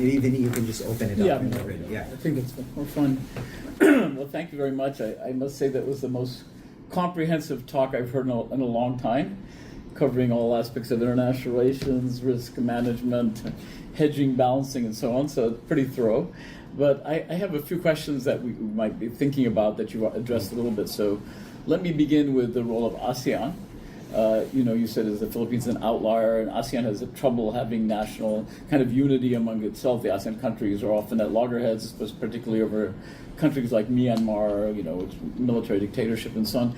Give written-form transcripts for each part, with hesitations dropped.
Even you can just open it up. I think it's more fun. Well, thank you very much. I must say that was the most comprehensive talk I've heard in a long time, covering all aspects of international relations, risk management, hedging, balancing, and so on. So it's pretty thorough. But I have a few questions that we might be thinking about that you addressed a little bit. So let me begin with the role of ASEAN. You said as the Philippines is an outlier, and ASEAN has trouble having national kind of unity among itself. The ASEAN countries are often at loggerheads, particularly over countries like Myanmar, which military dictatorship and so on.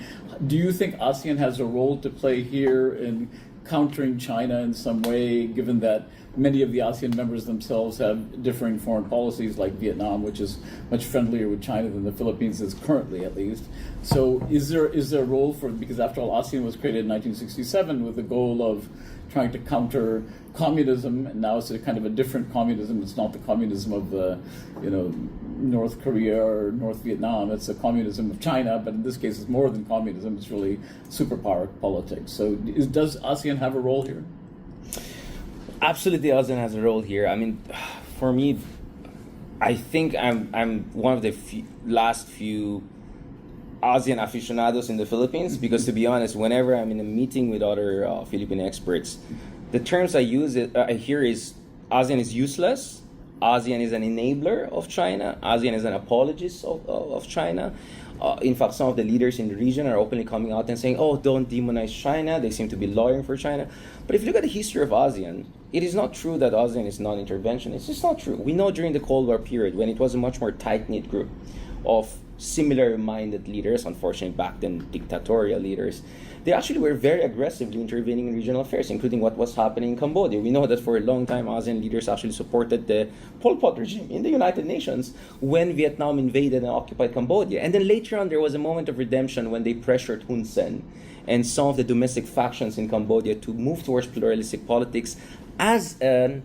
Do you think ASEAN has a role to play here in countering China in some way, given that many of the ASEAN members themselves have differing foreign policies, like Vietnam, which is much friendlier with China than the Philippines is currently, at least? So is there a role for, because after all, ASEAN was created in 1967 with the goal of trying to counter communism, and now it's a kind of a different communism. It's not the communism of North Korea or North Vietnam. It's the communism of China, but in this case, it's more than communism. It's really superpower politics. So does ASEAN have a role here? Absolutely, ASEAN has a role here. I mean, for me, I think I'm one of the last few ASEAN aficionados in the Philippines, because to be honest, whenever I'm in a meeting with other Philippine experts, the terms I hear is ASEAN is useless, ASEAN is an enabler of China, ASEAN is an apologist of China. In fact, some of the leaders in the region are openly coming out and saying, oh, don't demonize China. They seem to be lawyering for China. But if you look at the history of ASEAN, it is not true that ASEAN is non-intervention. It's just not true. We know during the Cold War period, when it was a much more tight-knit group of similar-minded leaders, unfortunately back then dictatorial leaders, they actually were very aggressively intervening in regional affairs, including what was happening in Cambodia. We know that for a long time, ASEAN leaders actually supported the Pol Pot regime in the United Nations when Vietnam invaded and occupied Cambodia. And then later on, there was a moment of redemption when they pressured Hun Sen and some of the domestic factions in Cambodia to move towards pluralistic politics as an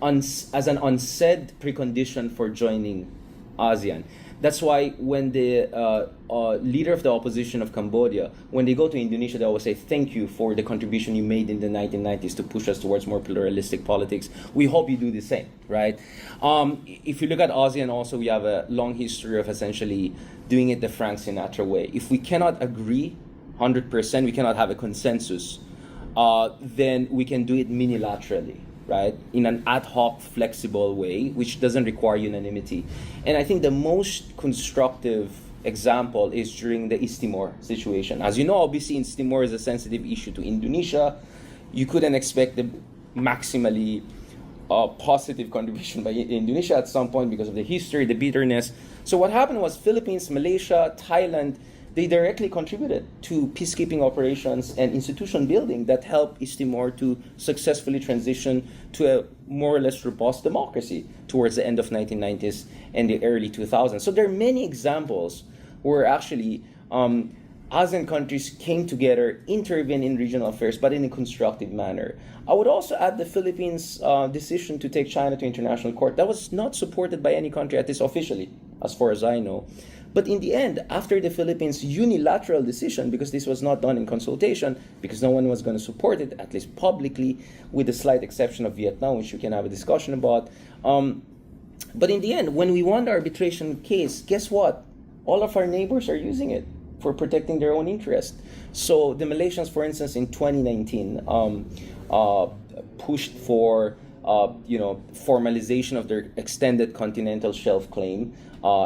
unsaid precondition for joining ASEAN. That's why when the leader of the opposition of Cambodia, when they go to Indonesia, they always say, thank you for the contribution you made in the 1990s to push us towards more pluralistic politics. We hope you do the same, right? If you look at ASEAN also, we have a long history of essentially doing it the Frank Sinatra way. If we cannot agree 100%, we cannot have a consensus, then we can do it minilaterally, right? In an ad hoc, flexible way, which doesn't require unanimity. And I think the most constructive example is during the East Timor situation. As you know, obviously, East Timor is a sensitive issue to Indonesia. You couldn't expect the maximally positive contribution by Indonesia at some point because of the history, the bitterness. So what happened was Philippines, Malaysia, Thailand, they directly contributed to peacekeeping operations and institution building that helped East Timor to successfully transition to a more or less robust democracy towards the end of 1990s and the early 2000s. So there are many examples where actually ASEAN countries came together, intervened in regional affairs, but in a constructive manner. I would also add the Philippines' decision to take China to international court. That was not supported by any country, at least officially, as far as I know. But in the end, after the Philippines' unilateral decision, because this was not done in consultation, because no one was going to support it, at least publicly, with the slight exception of Vietnam, which we can have a discussion about. But in the end, when we won the arbitration case, guess what? All of our neighbors are using it for protecting their own interest. So the Malaysians, for instance, in 2019, pushed for formalization of their extended continental shelf claim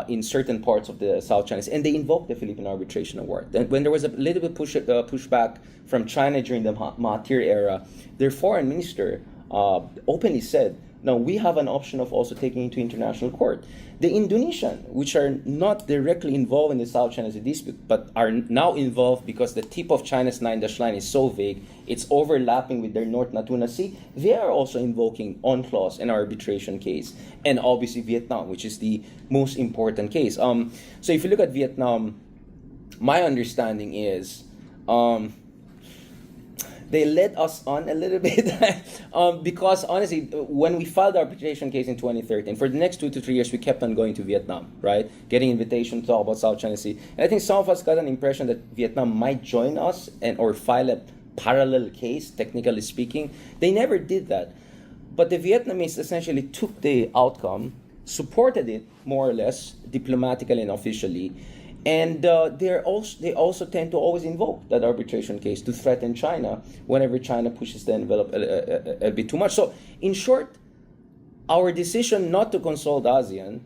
in certain parts of the South China Sea, and they invoked the Philippine Arbitration Award. And when there was a little bit pushback from China during the Mahathir era, their foreign minister openly said, no, we have an option of also taking it to international court. The Indonesian, which are not directly involved in the South China Sea dispute, but are now involved because the tip of China's 9-dash line is so vague, it's overlapping with their North Natuna Sea, they are also invoking UNCLOS, an arbitration case. And obviously Vietnam, which is the most important case. So if you look at Vietnam, my understanding is they led us on a little bit because honestly, when we filed the arbitration case in 2013, for the next 2 to 3 years, we kept on going to Vietnam, right? Getting invitation to talk about South China Sea. And I think some of us got an impression that Vietnam might join us or file a parallel case, technically speaking. They never did that. But the Vietnamese essentially took the outcome, supported it more or less diplomatically and officially, and they also tend to always invoke that arbitration case to threaten China whenever China pushes the envelope a bit too much. So, in short, our decision not to consult ASEAN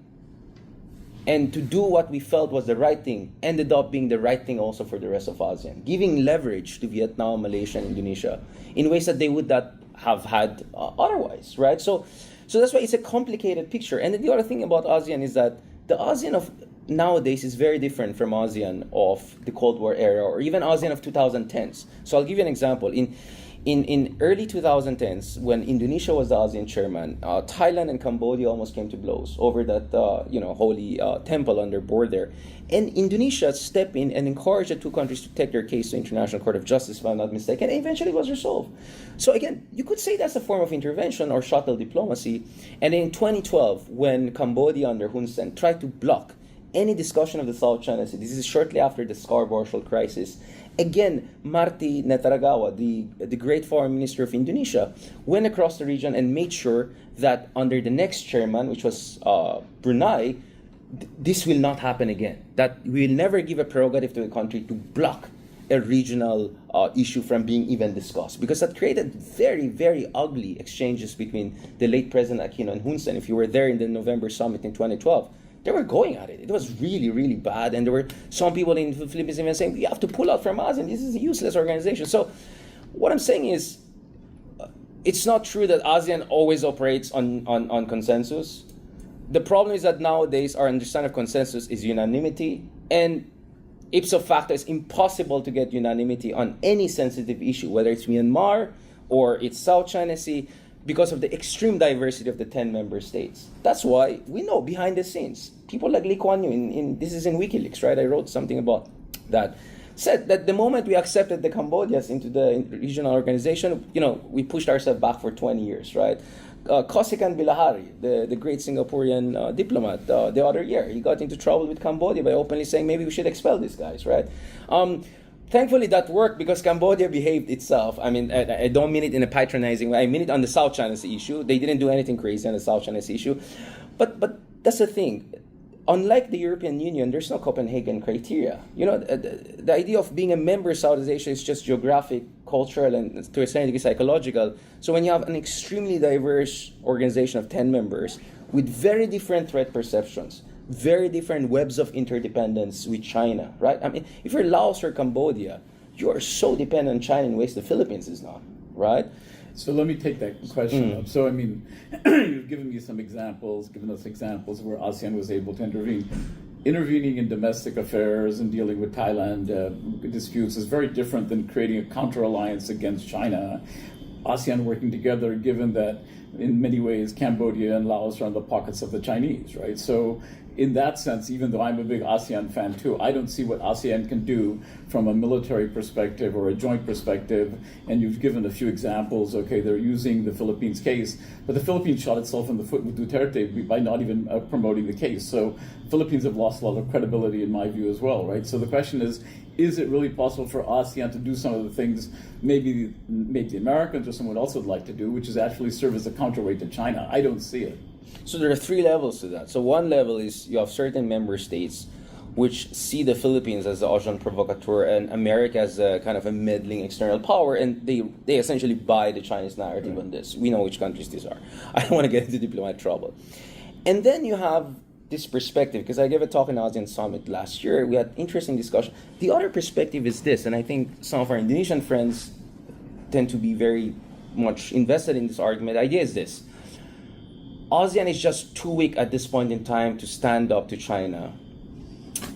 and to do what we felt was the right thing ended up being the right thing also for the rest of ASEAN, giving leverage to Vietnam, Malaysia, and Indonesia in ways that they would not have had otherwise, right? So that's why it's a complicated picture. And then the other thing about ASEAN is that the ASEAN of nowadays is very different from ASEAN of the Cold War era or even ASEAN of 2010s. So I'll give you an example. In early 2010s, when Indonesia was the ASEAN chairman, Thailand and Cambodia almost came to blows over that holy temple on their border. And Indonesia stepped in and encouraged the two countries to take their case to International Court of Justice, if I'm not mistaken, and eventually it was resolved. So again, you could say that's a form of intervention or shuttle diplomacy. And in 2012, when Cambodia under Hun Sen tried to block any discussion of the South China Sea, this is shortly after the Scarborough Shoal crisis, again, Marty Netaragawa, the great foreign minister of Indonesia, went across the region and made sure that under the next chairman, which was Brunei, this will not happen again. That we will never give a prerogative to a country to block a regional issue from being even discussed, because that created very, very ugly exchanges between the late President Aquino and Hun Sen. If you were there in the November summit in 2012, they were going at it. It was really, really bad. And there were some people in the Philippines even saying, you have to pull out from ASEAN. This is a useless organization. So what I'm saying is, it's not true that ASEAN always operates on consensus. The problem is that nowadays our understanding of consensus is unanimity. And ipso facto, it's impossible to get unanimity on any sensitive issue, whether it's Myanmar or it's South China Sea, because of the extreme diversity of the 10 member states. That's why we know behind the scenes, people like Lee Kuan Yew, this is in WikiLeaks, right? I wrote something about that, said that the moment we accepted the Cambodians into the regional organization, we pushed ourselves back for 20 years, right? Kosikan Bilahari, the great Singaporean diplomat, the other year, he got into trouble with Cambodia by openly saying maybe we should expel these guys, right? Thankfully, that worked because Cambodia behaved itself. I mean, I don't mean it in a patronizing way. I mean it on the South China Sea issue. They didn't do anything crazy on the South China Sea issue. But that's the thing. Unlike the European Union, there's no Copenhagen criteria. The idea of being a member of Southeast Asia is just geographic, cultural, and to a certain degree psychological. So when you have an extremely diverse organization of 10 members with very different threat perceptions, very different webs of interdependence with China, right? I mean, if you're Laos or Cambodia, you are so dependent on China in ways the Philippines is not, right? So let me take that question up. So, I mean, you've given me some examples, given us examples where ASEAN was able to intervene. Intervening in domestic affairs and dealing with Thailand disputes is very different than creating a counter-alliance against China. ASEAN working together, given that in many ways Cambodia and Laos are in the pockets of the Chinese, right? So in that sense, even though I'm a big ASEAN fan too, I don't see what ASEAN can do from a military perspective or a joint perspective. And you've given a few examples. Okay, they're using the Philippines case, but the Philippines shot itself in the foot with Duterte by not even promoting the case. So Philippines have lost a lot of credibility in my view as well, right? So the question is it really possible for ASEAN to do some of the things maybe the Americans or someone else would like to do, which is actually serve as a counterweight to China? I don't see it. So there are three levels to that. So one level is you have certain member states which see the Philippines as the agent provocateur and America as a kind of a meddling external power, and they essentially buy the Chinese narrative on this. We know which countries these are. I don't want to get into diplomatic trouble. And then you have this perspective, because I gave a talk in the ASEAN Summit last year. We had interesting discussion. The other perspective is this, and I think some of our Indonesian friends tend to be very much invested in this argument. The idea is this. ASEAN is just too weak at this point in time to stand up to China.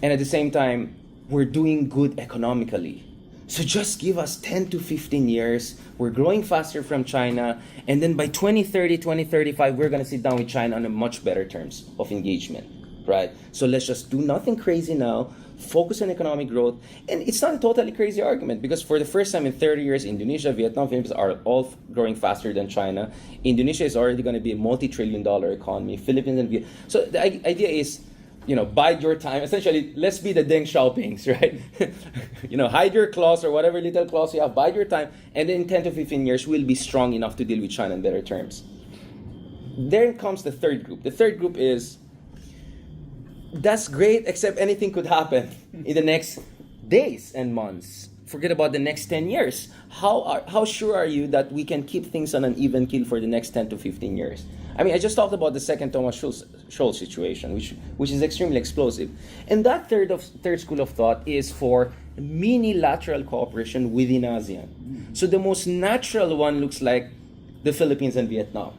And at the same time, we're doing good economically. So just give us 10 to 15 years. We're growing faster from China. And then by 2030, 2035, we're going to sit down with China on a much better terms of engagement, right? So let's just do nothing crazy now. Focus on economic growth. And it's not a totally crazy argument, because for the first time in 30 years, Indonesia, Vietnam, Philippines are all growing faster than China. Indonesia is already going to be a multi-trillion-dollar economy. Philippines and Vietnam. So the idea is, bide your time. Essentially, let's be the Deng Xiaopings, right? Hide your claws or whatever little claws you have, bide your time, and then in 10 to 15 years, we'll be strong enough to deal with China in better terms. There comes the third group. The third group is, that's great, except anything could happen in the next days and months. Forget about the next 10 years. How sure are you that we can keep things on an even keel for the next 10 to 15 years? I mean, I just talked about the second Thomas Scholz situation, which is extremely explosive. And that third school of thought is for minilateral cooperation within ASEAN. So the most natural one looks like the Philippines and Vietnam.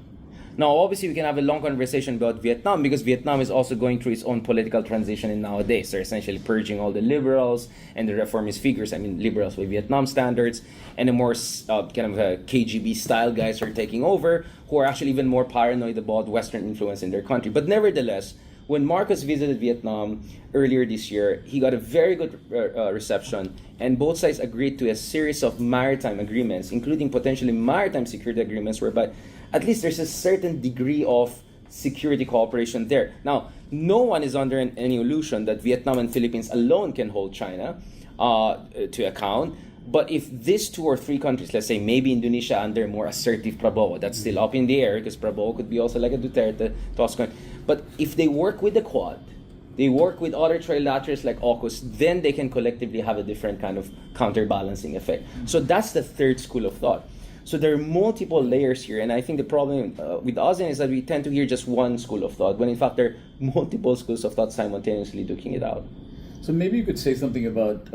Now, obviously, we can have a long conversation about Vietnam because Vietnam is also going through its own political transition in nowadays. They're essentially purging all the liberals and the reformist figures. I mean, liberals by Vietnam standards, and the more kind of KGB-style guys are taking over, who are actually even more paranoid about Western influence in their country. But nevertheless, when Marcos visited Vietnam earlier this year, he got a very good reception, and both sides agreed to a series of maritime agreements, including potentially maritime security agreements, whereby at least there's a certain degree of security cooperation there. Now, no one is under any illusion that Vietnam and Philippines alone can hold China to account. But if these 2 or 3 countries, let's say maybe Indonesia under more assertive Prabowo, that's still up in the air because Prabowo could be also like a Duterte, Toscan. But if they work with the Quad, they work with other trilaterals like AUKUS, then they can collectively have a different kind of counterbalancing effect. So that's the third school of thought. So there are multiple layers here, and I think the problem with ASEAN is that we tend to hear just one school of thought, when in fact there are multiple schools of thought simultaneously duking it out. So maybe you could say something about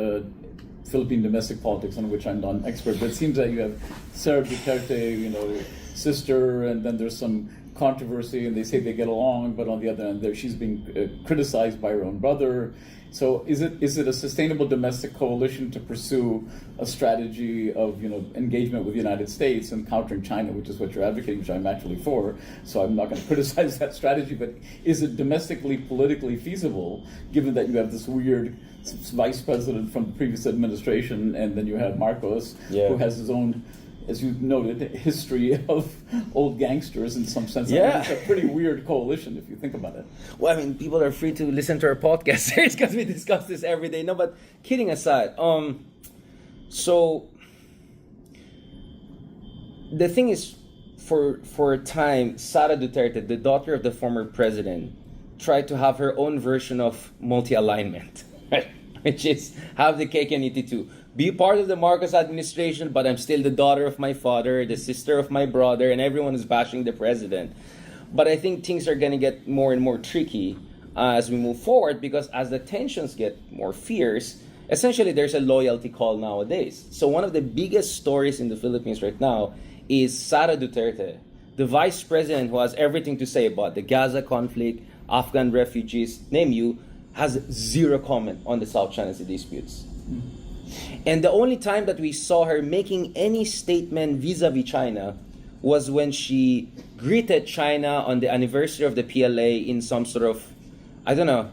Philippine domestic politics, on which I'm not an expert, but it seems that you have Sara Duterte, sister, and then there's some controversy, and they say they get along, but on the other hand, she's being criticized by her own brother. So is it a sustainable domestic coalition to pursue a strategy of engagement with the United States and countering China, which is what you're advocating, which I'm actually for? So I'm not going to criticize that strategy, but is it domestically politically feasible, given that you have this weird vice president from the previous administration, and then you have Marcos, who has his own, as you noted, history of old gangsters in some sense. Yeah. I mean, it's a pretty weird coalition if you think about it. Well, I mean, people are free to listen to our podcast series because we discuss this every day. No, but kidding aside, so the thing is, for a time, Sara Duterte, the daughter of the former president, tried to have her own version of multi-alignment, right? Which is have the cake and eat it too. Be part of the Marcos administration, but I'm still the daughter of my father, the sister of my brother, and everyone is bashing the president. But I think things are going to get more and more tricky as we move forward, because as the tensions get more fierce, essentially there's a loyalty call nowadays. So one of the biggest stories in the Philippines right now is Sara Duterte, the vice president who has everything to say about the Gaza conflict, Afghan refugees, name you, has zero comment on the South China Sea disputes. And the only time that we saw her making any statement vis-a-vis China was when she greeted China on the anniversary of the PLA in some sort of, I don't know,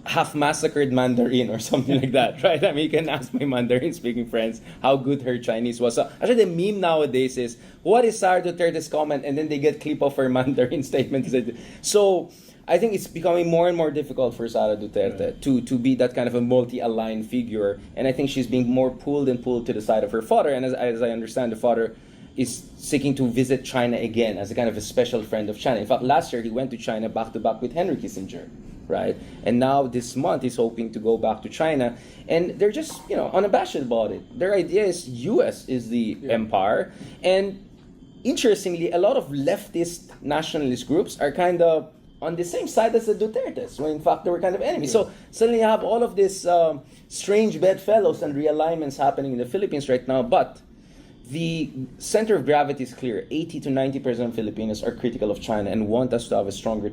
half-massacred Mandarin or something like that, right? I mean, you can ask my Mandarin-speaking friends how good her Chinese was. So actually, the meme nowadays is, what is Sara Duterte's comment? And then they get clip of her Mandarin statement. So I think it's becoming more and more difficult for Sara Duterte to be that kind of a multi-aligned figure. And I think she's being more pulled to the side of her father. And as I understand, the father is seeking to visit China again as a kind of a special friend of China. In fact, last year he went to China back-to-back with Henry Kissinger, right? And now this month he's hoping to go back to China. And they're just, unabashed about it. Their idea is US is the empire. And interestingly, a lot of leftist nationalist groups are kind of on the same side as the Dutertes, when in fact they were kind of enemies. So suddenly you have all of these strange bedfellows and realignments happening in the Philippines right now, but the center of gravity is clear. 80 to 90% of Filipinos are critical of China and want us to have a stronger